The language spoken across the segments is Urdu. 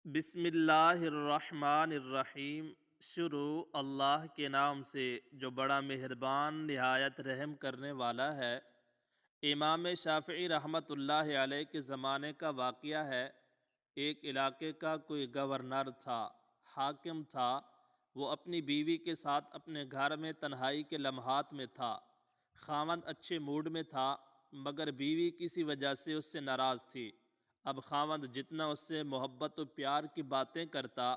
بسم اللہ الرحمن الرحیم۔ شروع اللہ کے نام سے جو بڑا مہربان نہایت رحم کرنے والا ہے۔ امام شافعی رحمۃ اللہ علیہ کے زمانے کا واقعہ ہے۔ ایک علاقے کا کوئی گورنر تھا، حاکم تھا۔ وہ اپنی بیوی کے ساتھ اپنے گھر میں تنہائی کے لمحات میں تھا۔ خاوند اچھے موڈ میں تھا، مگر بیوی کسی وجہ سے اس سے ناراض تھی۔ اب خاوند جتنا اس سے محبت و پیار کی باتیں کرتا،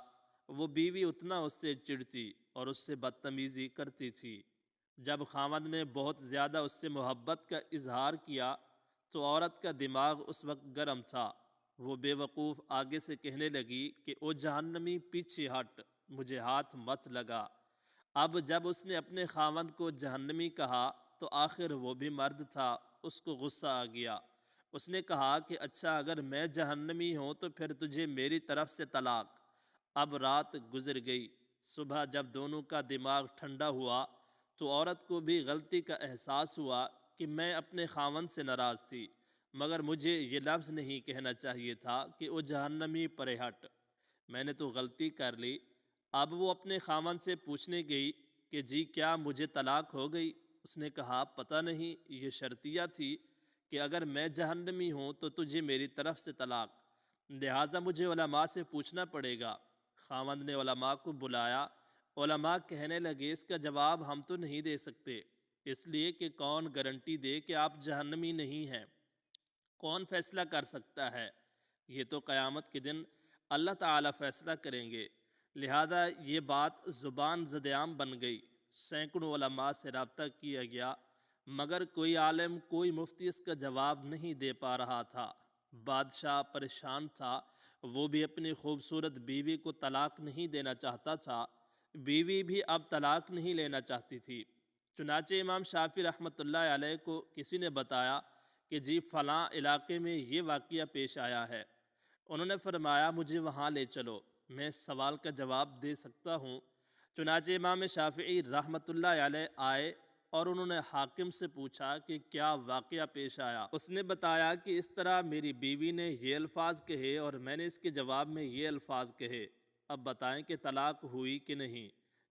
وہ بیوی اتنا اس سے چڑھتی اور اس سے بدتمیزی کرتی تھی۔ جب خاوند نے بہت زیادہ اس سے محبت کا اظہار کیا تو عورت کا دماغ اس وقت گرم تھا۔ وہ بے وقوف آگے سے کہنے لگی کہ او جہنمی، پیچھے ہٹ، مجھے ہاتھ مت لگا۔ اب جب اس نے اپنے خاوند کو جہنمی کہا تو آخر وہ بھی مرد تھا، اس کو غصہ آ گیا۔ اس نے کہا کہ اچھا، اگر میں جہنمی ہوں تو پھر تجھے میری طرف سے طلاق۔ اب رات گزر گئی۔ صبح جب دونوں کا دماغ ٹھنڈا ہوا تو عورت کو بھی غلطی کا احساس ہوا کہ میں اپنے خاوند سے ناراض تھی، مگر مجھے یہ لفظ نہیں کہنا چاہیے تھا کہ او جہنمی، پرے ہٹ، میں نے تو غلطی کر لی۔ اب وہ اپنے خاوند سے پوچھنے گئی کہ جی کیا مجھے طلاق ہو گئی؟ اس نے کہا پتہ نہیں، یہ شرطیہ تھی کہ اگر میں جہنمی ہوں تو تجھے میری طرف سے طلاق، لہٰذا مجھے علماء سے پوچھنا پڑے گا۔ خاوند نے علماء کو بلایا۔ علماء کہنے لگے اس کا جواب ہم تو نہیں دے سکتے، اس لیے کہ کون گارنٹی دے کہ آپ جہنمی نہیں ہیں؟ کون فیصلہ کر سکتا ہے؟ یہ تو قیامت کے دن اللہ تعالیٰ فیصلہ کریں گے۔ لہذا یہ بات زبان زدعام بن گئی۔ سینکڑوں علماء سے رابطہ کیا گیا، مگر کوئی عالم، کوئی مفتی اس کا جواب نہیں دے پا رہا تھا۔ بادشاہ پریشان تھا، وہ بھی اپنی خوبصورت بیوی کو طلاق نہیں دینا چاہتا تھا، بیوی بھی اب طلاق نہیں لینا چاہتی تھی۔ چنانچہ امام شافعی رحمۃ اللہ علیہ کو کسی نے بتایا کہ جی فلاں علاقے میں یہ واقعہ پیش آیا ہے۔ انہوں نے فرمایا مجھے وہاں لے چلو، میں اس سوال کا جواب دے سکتا ہوں۔ چنانچہ امام شافعی رحمۃ اللہ علیہ آئے اور انہوں نے حاکم سے پوچھا کہ کیا واقعہ پیش آیا؟ اس نے بتایا کہ اس طرح میری بیوی نے یہ الفاظ کہے اور میں نے اس کے جواب میں یہ الفاظ کہے، اب بتائیں کہ طلاق ہوئی کہ نہیں؟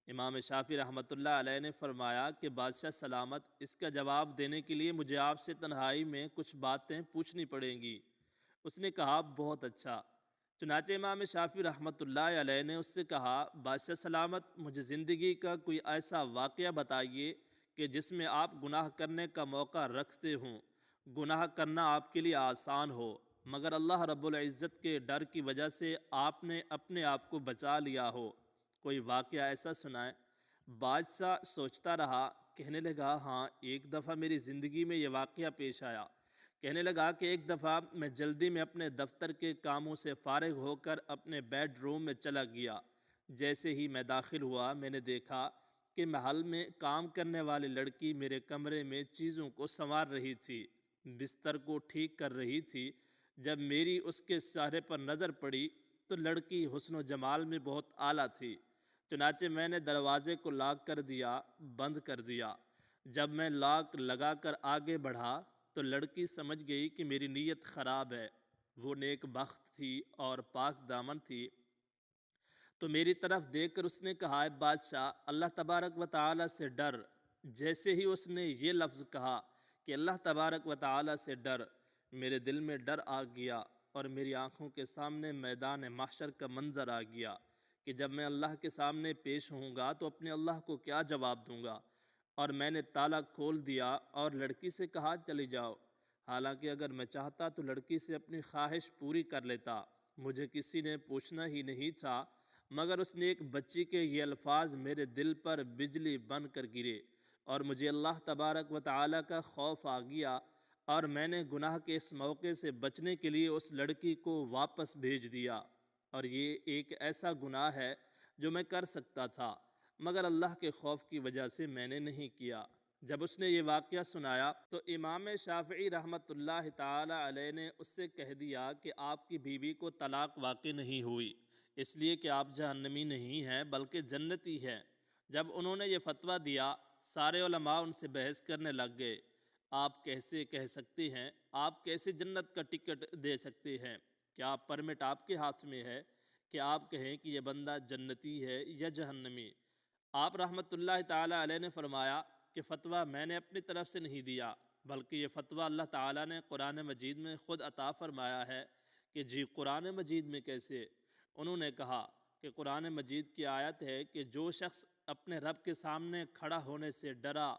امام شافعی رحمۃ اللہ علیہ نے فرمایا کہ بادشاہ سلامت، اس کا جواب دینے کے لیے مجھے آپ سے تنہائی میں کچھ باتیں پوچھنی پڑیں گی۔ اس نے کہا بہت اچھا۔ چنانچہ امام شافعی رحمۃ اللہ علیہ نے اس سے کہا بادشاہ سلامت، مجھے زندگی کا کوئی ایسا واقعہ بتائیے کہ جس میں آپ گناہ کرنے کا موقع رکھتے ہوں، گناہ کرنا آپ کے لیے آسان ہو، مگر اللہ رب العزت کے ڈر کی وجہ سے آپ نے اپنے آپ کو بچا لیا ہو، کوئی واقعہ ایسا سنائیں۔ بادشاہ سوچتا رہا، کہنے لگا ہاں، ایک دفعہ میری زندگی میں یہ واقعہ پیش آیا۔ کہنے لگا کہ ایک دفعہ میں جلدی میں اپنے دفتر کے کاموں سے فارغ ہو کر اپنے بیڈ روم میں چلا گیا۔ جیسے ہی میں داخل ہوا، میں نے دیکھا کہ محل میں کام کرنے والی لڑکی میرے کمرے میں چیزوں کو سنوار رہی تھی، بستر کو ٹھیک کر رہی تھی۔ جب میری اس کے چہرے پر نظر پڑی تو لڑکی حسن و جمال میں بہت اعلیٰ تھی۔ چنانچہ میں نے دروازے کو لاک کر دیا، بند کر دیا۔ جب میں لاک لگا کر آگے بڑھا تو لڑکی سمجھ گئی کہ میری نیت خراب ہے۔ وہ نیک بخت تھی اور پاک دامن تھی، تو میری طرف دیکھ کر اس نے کہا اے بادشاہ، اللہ تبارک و تعالیٰ سے ڈر۔ جیسے ہی اس نے یہ لفظ کہا کہ اللہ تبارک و تعالیٰ سے ڈر، میرے دل میں ڈر آ گیا اور میری آنکھوں کے سامنے میدان محشر کا منظر آ گیا کہ جب میں اللہ کے سامنے پیش ہوں گا تو اپنے اللہ کو کیا جواب دوں گا۔ اور میں نے تالا کھول دیا اور لڑکی سے کہا چلی جاؤ۔ حالانکہ اگر میں چاہتا تو لڑکی سے اپنی خواہش پوری کر لیتا، مجھے کسی نے پوچھنا ہی نہیں تھا، مگر اس نیک بچی کے یہ الفاظ میرے دل پر بجلی بن کر گرے اور مجھے اللہ تبارک و تعالیٰ کا خوف آ گیا، اور میں نے گناہ کے اس موقع سے بچنے کے لیے اس لڑکی کو واپس بھیج دیا۔ اور یہ ایک ایسا گناہ ہے جو میں کر سکتا تھا، مگر اللہ کے خوف کی وجہ سے میں نے نہیں کیا۔ جب اس نے یہ واقعہ سنایا تو امام شافعی رحمۃ اللہ تعالی علیہ نے اس سے کہہ دیا کہ آپ کی بیوی کو طلاق واقع نہیں ہوئی، اس لیے کہ آپ جہنمی نہیں ہیں بلکہ جنتی ہیں۔ جب انہوں نے یہ فتویٰ دیا، سارے علماء ان سے بحث کرنے لگ گئے۔ آپ کیسے کہہ سکتے ہیں؟ آپ کیسے جنت کا ٹکٹ دے سکتے ہیں؟ کیا پرمٹ آپ کے ہاتھ میں ہے؟ کہ آپ کہیں کہ یہ بندہ جنتی ہے یا جہنمی؟ آپ رحمۃ اللہ تعالیٰ علیہ نے فرمایا کہ فتویٰ میں نے اپنی طرف سے نہیں دیا، بلکہ یہ فتویٰ اللہ تعالیٰ نے قرآن مجید میں خود عطا فرمایا ہے۔ کہ جی قرآن مجید میں کیسے؟ انہوں نے کہا کہ قرآن مجید کی آیت ہے کہ جو شخص اپنے رب کے سامنے کھڑا ہونے سے ڈرا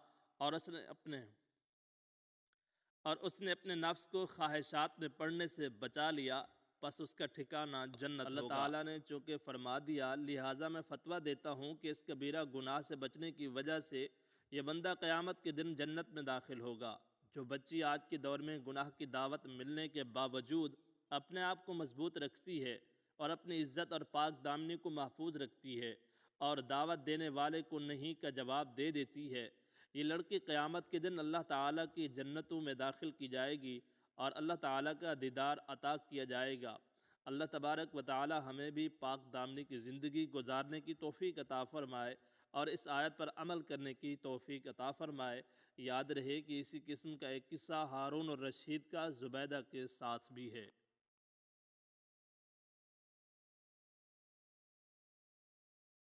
اور اس نے اپنے نفس کو خواہشات میں پڑنے سے بچا لیا، پس اس کا ٹھکانہ جنت ہوگا۔ اللہ تعالیٰ نے چونکہ فرما دیا، لہٰذا میں فتویٰ دیتا ہوں کہ اس کبیرہ گناہ سے بچنے کی وجہ سے یہ بندہ قیامت کے دن جنت میں داخل ہوگا۔ جو بچی آج کے دور میں گناہ کی دعوت ملنے کے باوجود اپنے آپ کو مضبوط رکھتی ہے اور اپنی عزت اور پاک دامنی کو محفوظ رکھتی ہے اور دعوت دینے والے کو نہیں کا جواب دے دیتی ہے، یہ لڑکی قیامت کے دن اللہ تعالیٰ کی جنتوں میں داخل کی جائے گی اور اللہ تعالیٰ کا دیدار عطا کیا جائے گا۔ اللہ تبارک و تعالی ہمیں بھی پاک دامنی کی زندگی گزارنے کی توفیق عطا فرمائے اور اس آیت پر عمل کرنے کی توفیق عطا فرمائے۔ یاد رہے کہ اسی قسم کا ایک قصہ ہارون الرشید کا زبیدہ کے ساتھ بھی ہے۔